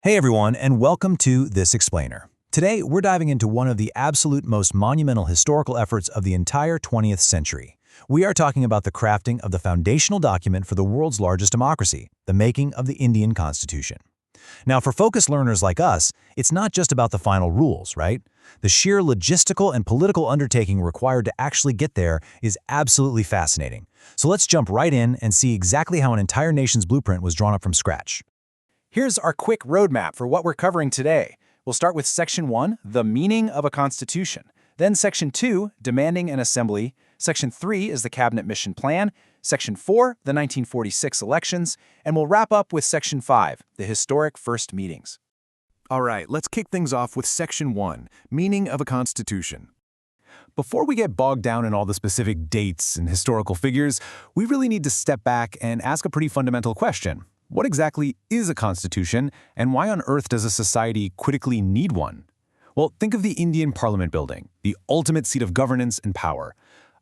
Hey everyone, and welcome to This Explainer. Today, we're diving into one of the absolute most monumental historical efforts of the entire 20th century. We are talking about the crafting of the foundational document for the world's largest democracy, the making of the Indian Constitution. Now, for focused learners like us, it's not just about the final rules, right? The sheer logistical and political undertaking required to actually get there is absolutely fascinating. So let's jump right in and see exactly how an entire nation's blueprint was drawn up from scratch. Here's our quick roadmap for what we're covering today. We'll start with Section 1, the meaning of a constitution. Then Section 2, demanding an assembly. Section 3 is the cabinet mission plan. Section 4, the 1946 elections. And we'll wrap up with Section 5, the historic first meetings. All right, let's kick things off with Section 1, meaning of a constitution. Before we get bogged down in all the specific dates and historical figures, we really need to step back and ask a pretty fundamental question. What exactly is a constitution, and why on earth does a society critically need one? Well, think of the Indian Parliament building, the ultimate seat of governance and power.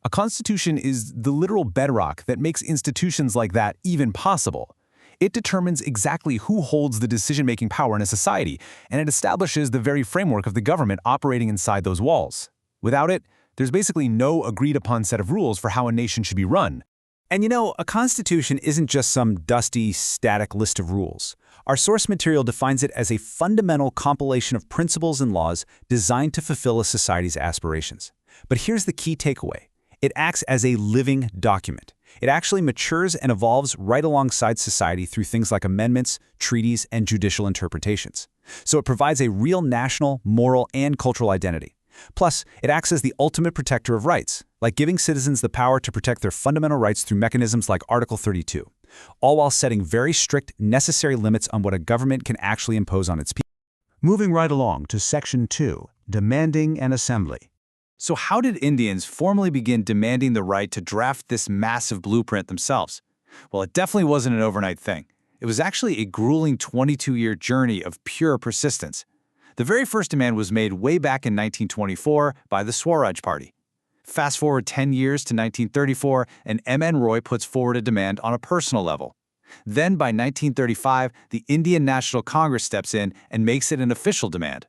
A constitution is the literal bedrock that makes institutions like that even possible. It determines exactly who holds the decision-making power in a society, and it establishes the very framework of the government operating inside those walls. Without it, there's basically no agreed-upon set of rules for how a nation should be run. And you know, a constitution isn't just some dusty, static list of rules. Our source material defines it as a fundamental compilation of principles and laws designed to fulfill a society's aspirations. But here's the key takeaway. It acts as a living document. It actually matures and evolves right alongside society through things like amendments, treaties, and judicial interpretations. So it provides a real national, moral, and cultural identity. Plus, it acts as the ultimate protector of rights, like giving citizens the power to protect their fundamental rights through mechanisms like Article 32, all while setting very strict, necessary limits on what a government can actually impose on its people. Moving right along to Section 2, demanding an assembly. So how did Indians formally begin demanding the right to draft this massive blueprint themselves? Well, it definitely wasn't an overnight thing. It was actually a grueling 22-year journey of pure persistence. The very first demand was made way back in 1924 by the Swaraj Party. Fast forward 10 years to 1934, and M.N. Roy puts forward a demand on a personal level. Then by 1935, the Indian National Congress steps in and makes it an official demand.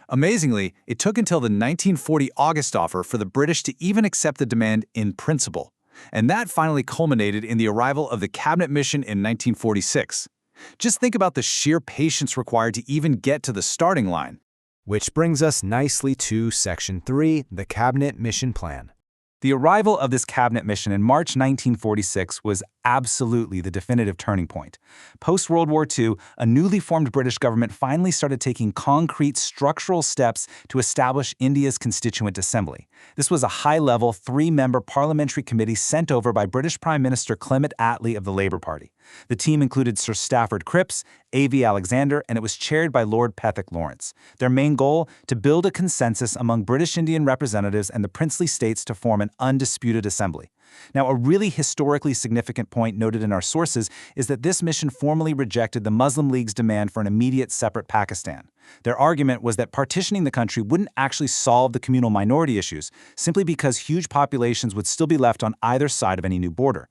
Amazingly, it took until the 1940 August offer for the British to even accept the demand in principle. And that finally culminated in the arrival of the cabinet mission in 1946. Just think about the sheer patience required to even get to the starting line. Which brings us nicely to Section 3, the Cabinet Mission Plan. The arrival of this cabinet mission in March 1946 was absolutely the definitive turning point. Post-World War II, a newly formed British government finally started taking concrete structural steps to establish India's Constituent Assembly. This was a high-level, three-member parliamentary committee sent over by British Prime Minister Clement Attlee of the Labour Party. The team included Sir Stafford Cripps, A.V. Alexander, and it was chaired by Lord Pethick Lawrence. Their main goal? To build a consensus among British Indian representatives and the princely states to form an undisputed assembly. Now, a really historically significant point noted in our sources is that this mission formally rejected the Muslim League's demand for an immediate separate Pakistan. Their argument was that partitioning the country wouldn't actually solve the communal minority issues, simply because huge populations would still be left on either side of any new border.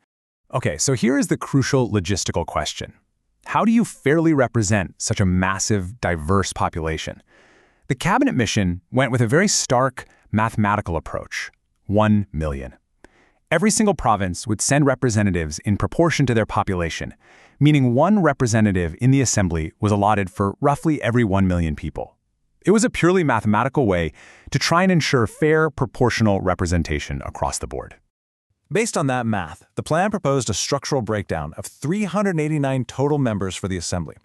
Okay, so here is the crucial logistical question. How do you fairly represent such a massive, diverse population? The cabinet mission went with a very stark mathematical approach: 1 million. Every single province would send representatives in proportion to their population, meaning one representative in the assembly was allotted for roughly every 1 million people. It was a purely mathematical way to try and ensure fair, proportional representation across the board. Based on that math, the plan proposed a structural breakdown of 389 total members for the assembly.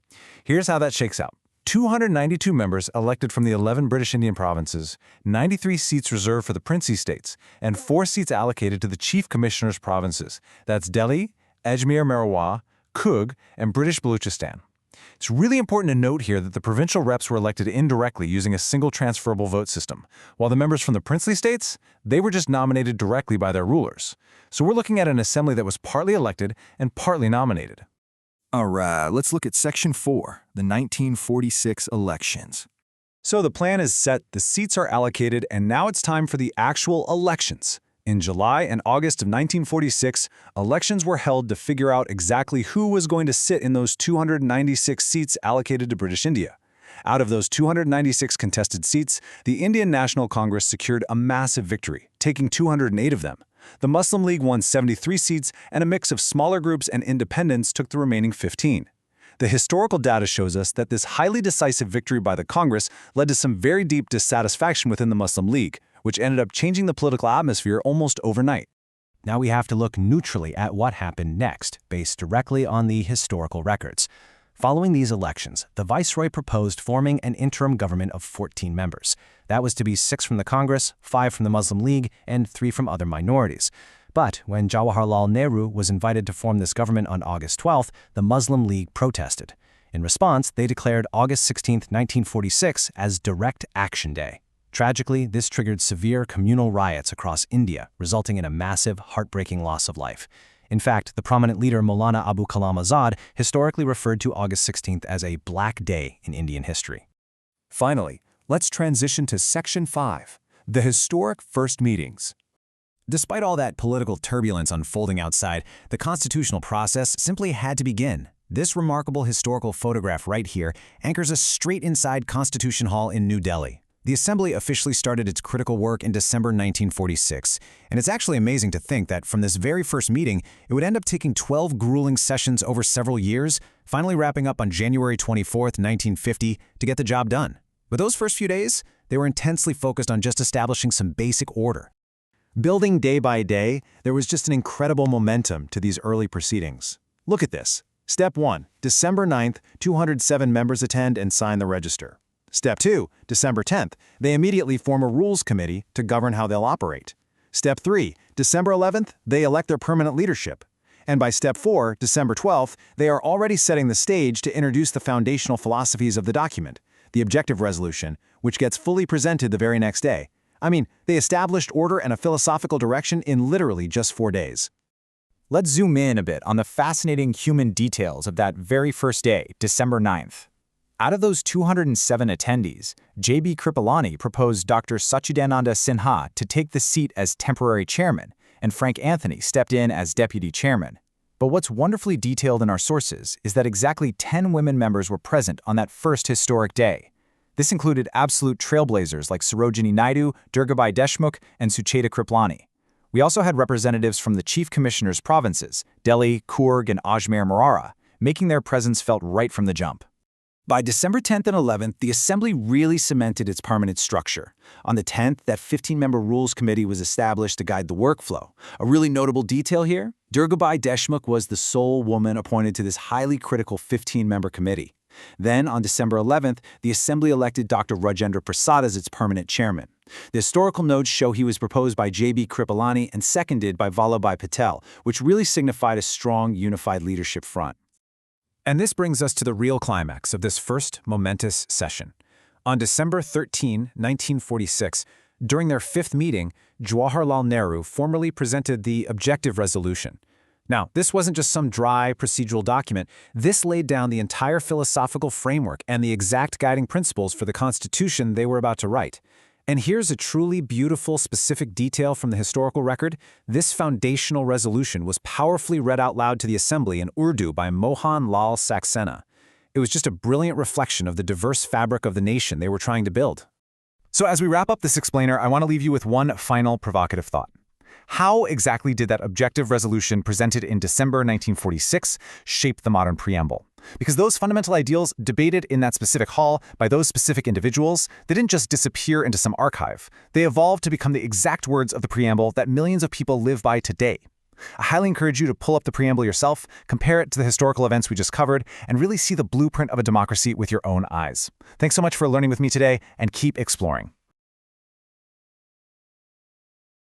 Here's how that shakes out. 292 members elected from the 11 British Indian provinces, 93 seats reserved for the princely states, and 4 seats allocated to the chief commissioners' provinces. That's Delhi, Ajmer Meerut, Coorg, and British Baluchistan. It's really important to note here that the provincial reps were elected indirectly using a single transferable vote system, while the members from the princely states, they were just nominated directly by their rulers. So we're looking at an assembly that was partly elected and partly nominated. All right, let's look at Section 4, the 1946 elections. So the plan is set, the seats are allocated, and now it's time for the actual elections. In July and August of 1946, elections were held to figure out exactly who was going to sit in those 296 seats allocated to British India. Out of those 296 contested seats, the Indian National Congress secured a massive victory, taking 208 of them. The Muslim League won 73 seats, and a mix of smaller groups and independents took the remaining 15. The historical data shows us that this highly decisive victory by the Congress led to some very deep dissatisfaction within the Muslim League, which ended up changing the political atmosphere almost overnight. Now we have to look neutrally at what happened next, based directly on the historical records. Following these elections, the Viceroy proposed forming an interim government of 14 members. That was to be 6 from the Congress, 5 from the Muslim League, and 3 from other minorities. But when Jawaharlal Nehru was invited to form this government on August 12th, the Muslim League protested. In response, they declared August 16, 1946 as Direct Action Day. Tragically, this triggered severe communal riots across India, resulting in a massive, heartbreaking loss of life. In fact, the prominent leader Maulana Abu Kalam Azad historically referred to August 16th as a black day in Indian history. Finally, let's transition to Section 5, the historic first meetings. Despite all that political turbulence unfolding outside, the constitutional process simply had to begin. This remarkable historical photograph right here anchors us straight inside Constitution Hall in New Delhi. The Assembly officially started its critical work in December 1946, and it's actually amazing to think that from this very first meeting, it would end up taking 12 grueling sessions over several years, finally wrapping up on January 24, 1950, to get the job done. But those first few days, they were intensely focused on just establishing some basic order. Building day by day, there was just an incredible momentum to these early proceedings. Look at this. Step 1, December 9th, 207 members attend and sign the register. Step 2, December 10th, they immediately form a rules committee to govern how they'll operate. Step 3, December 11th, they elect their permanent leadership. And by Step 4, December 12th, they are already setting the stage to introduce the foundational philosophies of the document, the objective resolution, which gets fully presented the very next day. I mean, they established order and a philosophical direction in literally just 4 days. Let's zoom in a bit on the fascinating human details of that very first day, December 9th. Out of those 207 attendees, J.B. Kripalani proposed Dr. Sachidananda Sinha to take the seat as temporary chairman, and Frank Anthony stepped in as deputy chairman. But what's wonderfully detailed in our sources is that exactly 10 women members were present on that first historic day. This included absolute trailblazers like Sarojini Naidu, Durgabai Deshmukh, and Sucheta Kriplani. We also had representatives from the Chief Commissioner's provinces, Delhi, Coorg, and Ajmer Morara, making their presence felt right from the jump. By December 10th and 11th, the Assembly really cemented its permanent structure. On the 10th, that 15-member Rules Committee was established to guide the workflow. A really notable detail here, Durgabai Deshmukh was the sole woman appointed to this highly critical 15-member committee. Then, on December 11th, the Assembly elected Dr. Rajendra Prasad as its permanent chairman. The historical notes show he was proposed by J.B. Kripalani and seconded by Vallabhbhai Patel, which really signified a strong, unified leadership front. And this brings us to the real climax of this first momentous session. On December 13, 1946, during their 5th meeting, Jawaharlal Nehru formally presented the Objective Resolution. Now, this wasn't just some dry procedural document. This laid down the entire philosophical framework and the exact guiding principles for the Constitution they were about to write. And here's a truly beautiful, specific detail from the historical record. This foundational resolution was powerfully read out loud to the Assembly in Urdu by Mohan Lal Saxena. It was just a brilliant reflection of the diverse fabric of the nation they were trying to build. So as we wrap up this explainer, I want to leave you with one final provocative thought. How exactly did that objective resolution presented in December 1946 shape the modern preamble? Because those fundamental ideals debated in that specific hall by those specific individuals, they didn't just disappear into some archive. They evolved to become the exact words of the preamble that millions of people live by today. I highly encourage you to pull up the preamble yourself, compare it to the historical events we just covered, and really see the blueprint of a democracy with your own eyes. Thanks so much for learning with me today, and keep exploring.